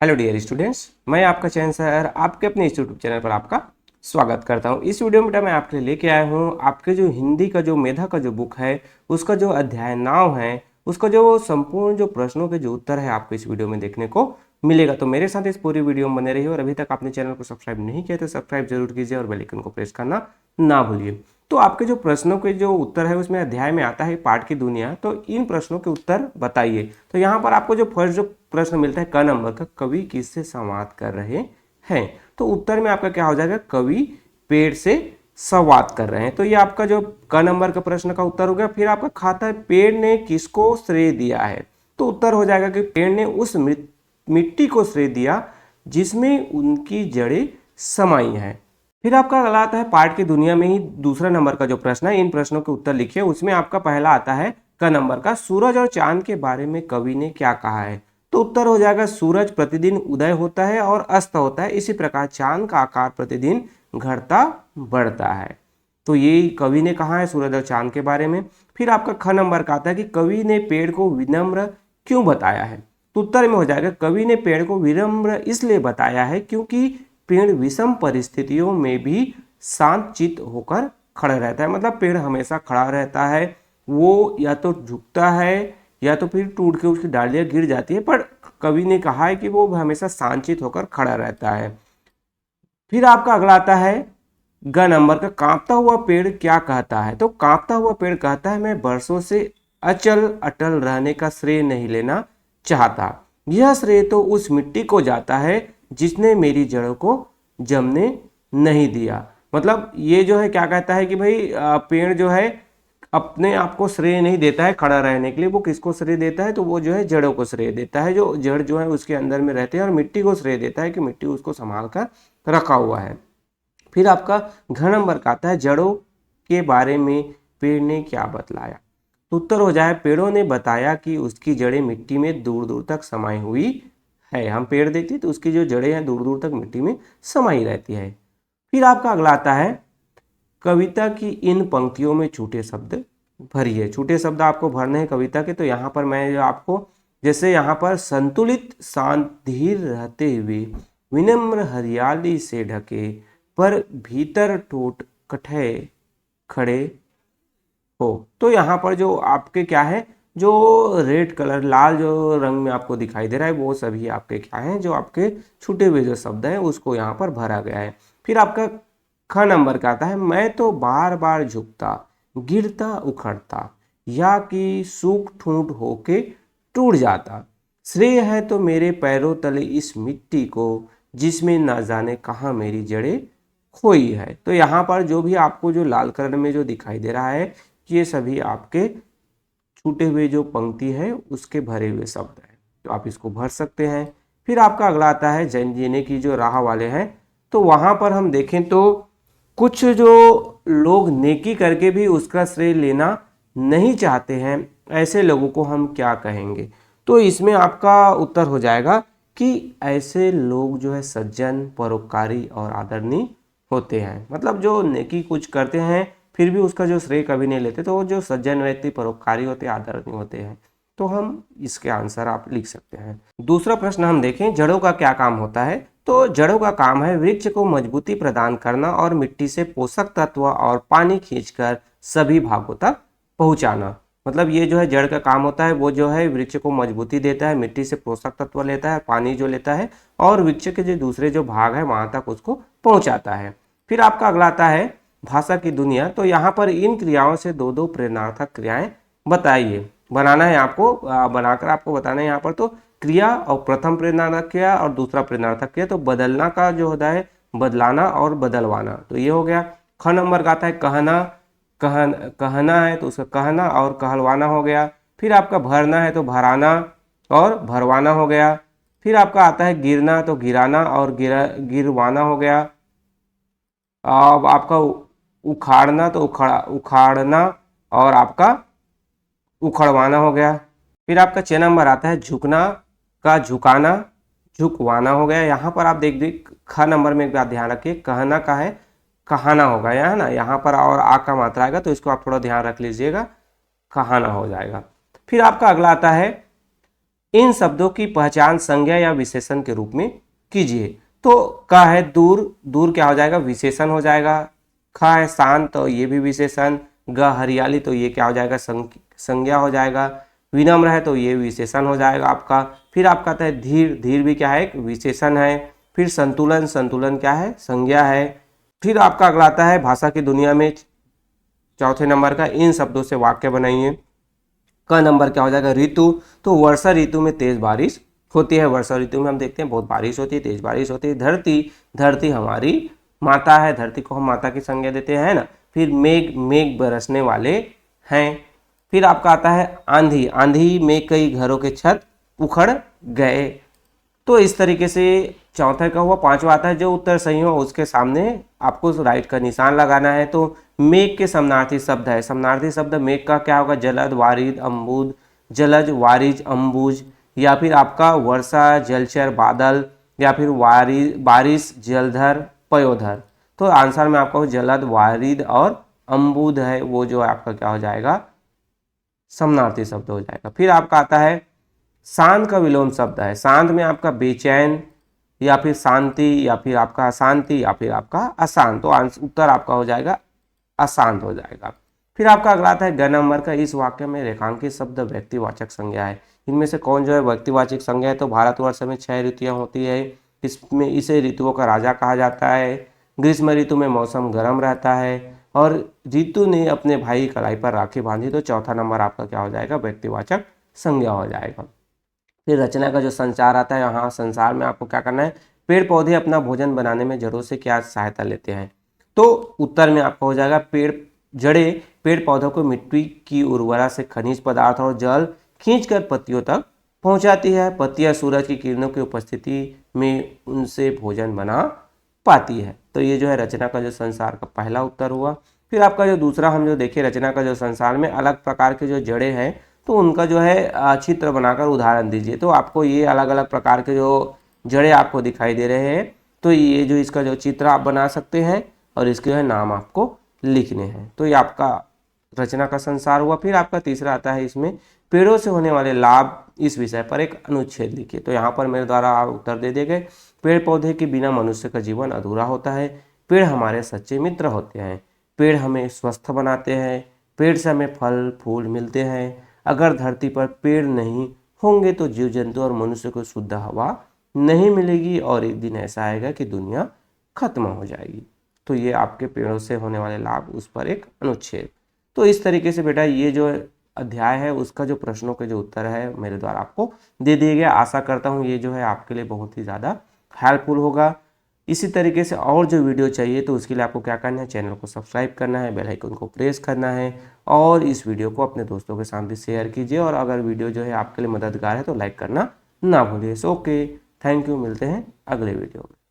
Hello dear students, मैं आपका चयन सर आपके अपने इस यूट्यूब चैनल पर आपका स्वागत करता हूं। इस वीडियो में बेटा मैं आपके लिए लेके आया हूं आपके जो हिंदी का जो मेधा का जो बुक है उसका जो अध्याय 9 है उसका जो संपूर्ण जो प्रश्नों के जो उत्तर है आपको इस वीडियो में देखने को मिलेगा। तो मेरे साथ इस पूरी वीडियो में बने रहिए और अभी तक आपने चैनल को सब्सक्राइब नहीं किया तो सब्सक्राइब जरूर कीजिए और बेल आइकन को प्रेस करना ना भूलिए। तो आपके जो प्रश्नों के जो उत्तर है उसमें अध्याय में आता है पाठ की दुनिया, तो इन प्रश्नों के उत्तर बताइए। तो यहाँ पर आपको जो फर्स्ट जो प्रश्न मिलता है क नंबर का, कवि किससे संवाद कर रहे हैं, तो उत्तर में आपका क्या हो जाएगा, कवि पेड़ से संवाद कर रहे हैं। तो ये आपका जो क नंबर का प्रश्न का उत्तर हो गया। फिर आपका खाता है पेड़ ने किसको श्रेय दिया है, तो उत्तर हो जाएगा कि पेड़ ने उस मिट्टी को श्रेय दिया जिसमें उनकी जड़ें समाई हैं। फिर आपका अगला आता है पाठ की दुनिया में ही दूसरा नंबर का जो प्रश्न है, इन प्रश्नों के उत्तर लिखिए। उसमें आपका पहला आता है क नंबर का, सूरज और चांद के बारे में कवि ने क्या कहा है, तो उत्तर हो जाएगा सूरज प्रतिदिन उदय होता है और अस्त होता है, इसी प्रकार चांद का आकार प्रतिदिन घटता बढ़ता है। तो ये कवि ने कहा है सूरज और चांद के बारे में। फिर आपका ख नंबर का आता है कि कवि ने पेड़ को विनम्र क्यों बताया है, तो उत्तर में हो जाएगा कवि ने पेड़ को विनम्र इसलिए बताया है क्योंकि पेड़ विषम परिस्थितियों में भी शांत चित्त होकर खड़ा रहता है। मतलब पेड़ हमेशा खड़ा रहता है, वो या तो झुकता है या तो फिर टूट के उसकी डालियां गिर जाती है, पर कवि ने कहा है कि वो हमेशा शांत होकर खड़ा रहता है। फिर आपका अगला आता है ग नंबर का, कांपता हुआ पेड़ क्या कहता है, तो कांपता हुआ पेड़ कहता है मैं वर्षों से अचल अटल रहने का श्रेय नहीं लेना चाहता, यह श्रेय तो उस मिट्टी को जाता है जिसने मेरी जड़ों को जमने नहीं दिया। मतलब ये जो है क्या कहता है कि भाई पेड़ जो है अपने आप को श्रेय नहीं देता है खड़ा रहने के लिए, वो किसको श्रेय देता है, तो वो जो है जड़ों को श्रेय देता है, जो जड़ जो है उसके अंदर में रहते हैं, और मिट्टी को श्रेय देता है कि मिट्टी उसको संभाल कर रखा हुआ है। फिर आपका घ नंबर का आता है जड़ों के बारे में पेड़ ने क्या बतलाया, तो उत्तर हो जाए पेड़ों ने बताया कि उसकी जड़ें मिट्टी में दूर दूर तक समाई हुई है। हम पेड़ देखते हैं तो उसकी जो जड़ें हैं दूर दूर तक मिट्टी में समाई रहती है। फिर आपका अगला आता है कविता की इन पंक्तियों में छूटे शब्द भरिए। छूटे शब्द आपको भरने हैं कविता के, तो यहाँ पर मैं आपको जैसे यहाँ पर संतुलित शांत धीर रहते हुए विनम्र हरियाली से ढके पर भीतर टूट कठे खड़े हो, तो यहाँ पर जो आपके क्या है, जो रेड कलर लाल जो रंग में आपको दिखाई दे रहा है वो सभी आपके क्या हैं, जो आपके छूटे हुए जो शब्द हैं उसको यहाँ पर भरा गया है। फिर आपका ख नंबर का आता है मैं तो बार बार झुकता गिरता उखड़ता या कि सूख ठूंठ होके टूट जाता, श्रेय है तो मेरे पैरों तले इस मिट्टी को जिसमें ना जाने कहाँ मेरी जड़ें खोई है। तो यहाँ पर जो भी आपको जो लाल कलर में जो दिखाई दे रहा है ये सभी आपके छूटे हुए जो पंक्ति है उसके भरे हुए शब्द हैं, तो आप इसको भर सकते हैं। फिर आपका अगला आता है जन जीने की जो राह वाले हैं, तो वहाँ पर हम देखें तो कुछ जो लोग नेकी करके भी उसका श्रेय लेना नहीं चाहते हैं, ऐसे लोगों को हम क्या कहेंगे, तो इसमें आपका उत्तर हो जाएगा कि ऐसे लोग जो है सज्जन परोपकारी और आदरणीय होते हैं। मतलब जो नेकी कुछ करते हैं फिर भी उसका जो श्रेय कभी नहीं लेते, तो वो जो सज्जन व्यक्ति परोपकारी होते हैं आदरणीय होते हैं, तो हम इसके आंसर आप लिख सकते हैं। दूसरा प्रश्न हम देखें जड़ों का क्या काम होता है, तो जड़ों का काम है वृक्ष को मजबूती प्रदान करना और मिट्टी से पोषक तत्व और पानी खींचकर सभी भागों तक पहुंचाना। मतलब ये जो है जड़ का काम होता है, वो जो है वृक्ष को मजबूती देता है, मिट्टी से पोषक तत्व लेता है, पानी जो लेता है और वृक्ष के जो दूसरे जो भाग है वहां तक उसको पहुंचाता है। फिर आपका अगला आता है भाषा की दुनिया, तो यहाँ पर इन क्रियाओं से दो दो प्रेरणार्थक क्रियाएं बताइए। बनाना है आपको, बनाकर आपको बताना है यहाँ पर, तो क्रिया और प्रथम प्रेरणार्थक क्रिया और दूसरा प्रेरणार्थक क्रिया, तो बदलना का जो होता है बदलाना और बदलवाना, तो ये हो गया। ख नंबर का आता है कहना, कहना है तो उसका कहना और कहलवाना हो गया। फिर आपका भरना है तो भराना और भरवाना हो गया। फिर आपका आता है गिरना तो गिराना और गिरवाना हो गया। अब आपका उखाड़ना तो उखाड़ना और आपका उखड़वाना हो गया। फिर आपका 6 नंबर आता है झुकना का झुकाना झुकवाना हो गया। यहाँ पर आप देख ख नंबर में एक बात ध्यान रखिए, कहना का है कहाना होगा यहाँ ना, यहाँ पर और आ का मात्रा आएगा तो इसको आप थोड़ा ध्यान रख लीजिएगा, कहाना हो जाएगा। फिर आपका अगला आता है इन शब्दों की पहचान संज्ञा या विशेषण के रूप में कीजिए। तो क है दूर, दूर क्या हो जाएगा, विशेषण हो जाएगा। ख है शांत, तो ये भी विशेषण। ग हरियाली, तो ये क्या हो जाएगा, संज्ञा हो जाएगा। विनम्र है तो ये विशेषण हो जाएगा आपका। फिर आपका आता है धीर, धीर भी क्या है, एक विशेषण है। फिर संतुलन, संतुलन क्या है, संज्ञा है। फिर आपका अगला आता है भाषा की दुनिया में चौथे नंबर का इन शब्दों से वाक्य बनाइए। क नंबर क्या हो जाएगा, ऋतु, तो वर्षा ऋतु में तेज बारिश होती है। वर्षा ऋतु में हम देखते हैं बहुत बारिश होती है, तेज बारिश होती है। धरती, धरती हमारी माता है, धरती को हम माता की संज्ञा देते हैं ना। फिर मेघ, मेघ बरसने वाले हैं। फिर आपका आता है आंधी, आंधी में कई घरों के छत उखड़ गए। तो इस तरीके से चौथा का हुआ। पांचवा आता है जो उत्तर सही हो उसके सामने आपको राइट का निशान लगाना है। तो मेघ के समानार्थी शब्द है, समानार्थी शब्द मेघ का क्या होगा, जलद, वारिद, अम्बुद, जलज, वारिज, अम्बुज, या फिर आपका वर्षा, जलचर, बादल, या फिर बारिश, जलधर, पयोधर। तो आंसर में आपका जलद, वारिद और अम्बुद है, वो जो आपका क्या हो जाएगा, समानार्थी शब्द हो जाएगा। फिर आपका आता है शांत का विलोम शब्द है। शांत में आपका बेचैन, या फिर शांति, या फिर आपका अशांति, या फिर आपका अशांत। तो उत्तर आपका हो जाएगा अशांत हो जाएगा। फिर आपका अगला आता है ग नंबर का, इस वाक्य में रेखांकित शब्द व्यक्तिवाचक संज्ञा है। इनमें से कौन जो है व्यक्तिवाचक संज्ञा है, तो भारतवर्ष में 6 ऋतुएं होती है, इसमें इसे ऋतुओं का राजा कहा जाता है। ग्रीष्म ऋतु में मौसम गर्म रहता है, और ऋतु ने अपने भाई कलाई पर राखी बांधी, तो चौथा नंबर आपका क्या हो जाएगा, व्यक्तिवाचक संज्ञा हो जाएगा। फिर रचना का जो संचार आता है, यहाँ संसार में आपको क्या करना है, पेड़ पौधे अपना भोजन बनाने में जड़ों से क्या सहायता लेते हैं। तो उत्तर में आपका हो जाएगा जड़ें पेड़ पौधों को मिट्टी की उर्वरा से खनिज पदार्थ और जल खींचकर पत्तियों तक पहुंचाती है। पत्तियां सूरज की किरणों की उपस्थिति में उनसे भोजन बना पाती है। तो ये जो है रचना का जो संसार का पहला उत्तर हुआ। फिर आपका जो दूसरा हम जो देखें, रचना का जो संसार में अलग प्रकार के जो जड़ें हैं, तो उनका जो है चित्र बनाकर उदाहरण दीजिए। तो आपको ये अलग अलग प्रकार के जो जड़ें आपको दिखाई दे रहे हैं, तो ये जो इसका जो चित्र आप बना सकते हैं और इसके जो है नाम आपको लिखने हैं। तो ये आपका रचना का संसार हुआ। फिर आपका तीसरा आता है, इसमें पेड़ों से होने वाले लाभ, इस विषय पर एक अनुच्छेद लिखिए। तो यहाँ पर मेरे द्वारा आप उत्तर दे दिए गए। पेड़ पौधे के बिना मनुष्य का जीवन अधूरा होता है। पेड़ हमारे सच्चे मित्र होते हैं। पेड़ हमें स्वस्थ बनाते हैं। पेड़ से हमें फल फूल मिलते हैं। अगर धरती पर पेड़ नहीं होंगे तो जीव जंतु और मनुष्य को शुद्ध हवा नहीं मिलेगी, और एक दिन ऐसा आएगा कि दुनिया खत्म हो जाएगी। तो ये आपके पेड़ों से होने वाले लाभ, उस पर एक अनुच्छेद। तो इस तरीके से बेटा ये जो अध्याय है उसका जो प्रश्नों के जो उत्तर है मेरे द्वारा आपको दे दिए गए। आशा करता हूँ ये जो है आपके लिए बहुत ही ज़्यादा हेल्पफुल होगा। इसी तरीके से और जो वीडियो चाहिए तो उसके लिए आपको क्या करना है, चैनल को सब्सक्राइब करना है, बेल आइकन को प्रेस करना है, और इस वीडियो को अपने दोस्तों के साथ भी शेयर कीजिए। और अगर वीडियो जो है आपके लिए मददगार है तो लाइक करना ना भूलिए। ओके, थैंक यू, मिलते हैं अगले वीडियो में।